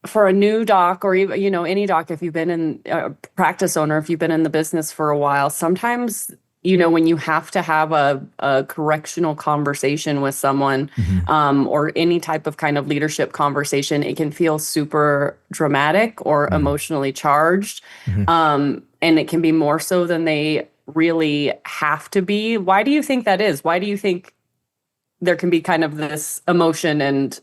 for a new doc or even, any doc, if you've been in a practice owner, if you've been in the business for a while, sometimes, when you have to have a correctional conversation with someone, Hmm. or any type of kind of leadership conversation, it can feel super dramatic or Hmm. emotionally charged. Hmm. And it can be more so than they really have to be. Why do you think that is? Why do you think there can be kind of this emotion and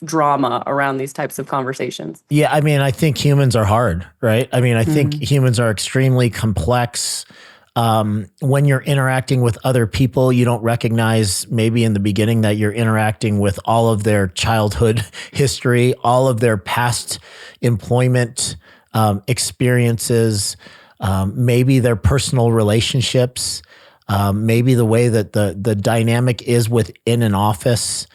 drama around these types of conversations? Yeah, I mean, I think humans are hard, right? I mean, I think Mhm. humans are extremely complex. When you're interacting with other people, you don't recognize maybe in the beginning that you're interacting with all of their childhood history, all of their past employment experiences, maybe their personal relationships, maybe the way that the dynamic is within an office.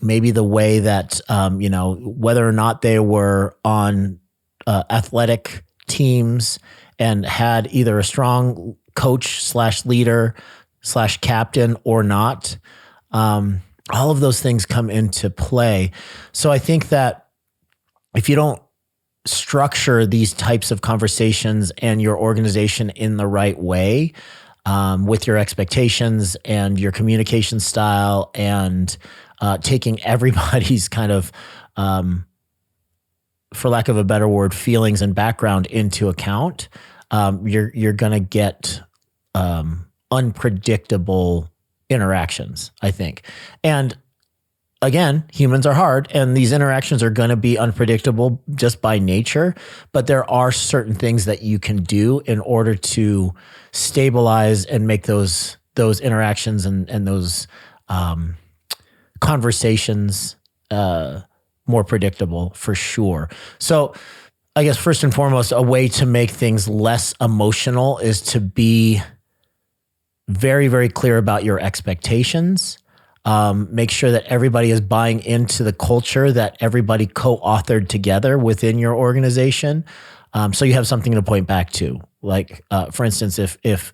Maybe the way that whether or not they were on athletic teams and had either a strong coach slash leader slash captain or not. All of those things come into play. So I think that if you don't structure these types of conversations and your organization in the right way, with your expectations and your communication style and taking everybody's kind of, for lack of a better word, feelings and background into account, you're going to get unpredictable interactions, I think. And again, humans are hard and these interactions are going to be unpredictable just by nature, but there are certain things that you can do in order to stabilize and make those interactions and those conversations more predictable for sure. So I guess first and foremost, a way to make things less emotional is to be very, very clear about your expectations. Make sure that everybody is buying into the culture that everybody co-authored together within your organization. So you have something to point back to. Like, for instance, if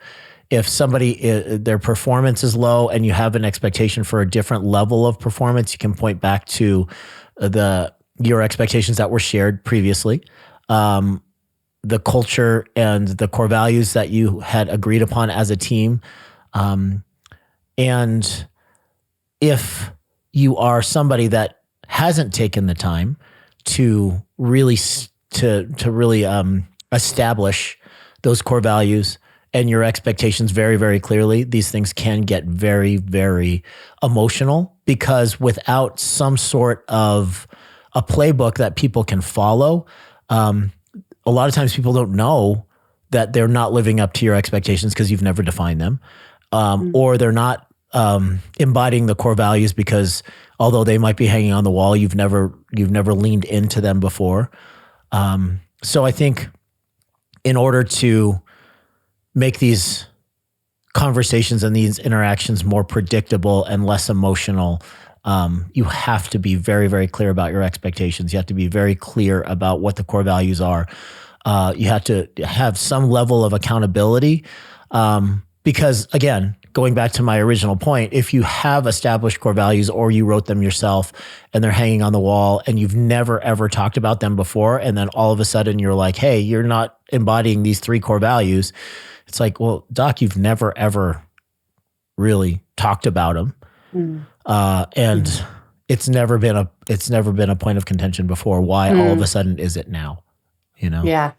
somebody their performance is low and you have an expectation for a different level of performance, you can point back to your expectations that were shared previously. The culture and the core values that you had agreed upon as a team. And if you are somebody that hasn't taken the time to really establish those core values and your expectations very, very clearly, these things can get very, very emotional because without some sort of a playbook that people can follow, a lot of times people don't know that they're not living up to your expectations because you've never defined them, or they're not embodying the core values because although they might be hanging on the wall, you've never leaned into them before. So I think in order to make these conversations and these interactions more predictable and less emotional, you have to be very, very clear about your expectations. You have to be very clear about what the core values are. You have to have some level of accountability, because again, going back to my original point, if you have established core values or you wrote them yourself and they're hanging on the wall and you've never ever talked about them before, and then all of a sudden you're like, hey, you're not embodying these 3 core values. It's like, well, Doc, you've never ever really talked about them. Mm. And it's never been a point of contention before. Why all of a Mm. sudden is it now? You know? Yeah.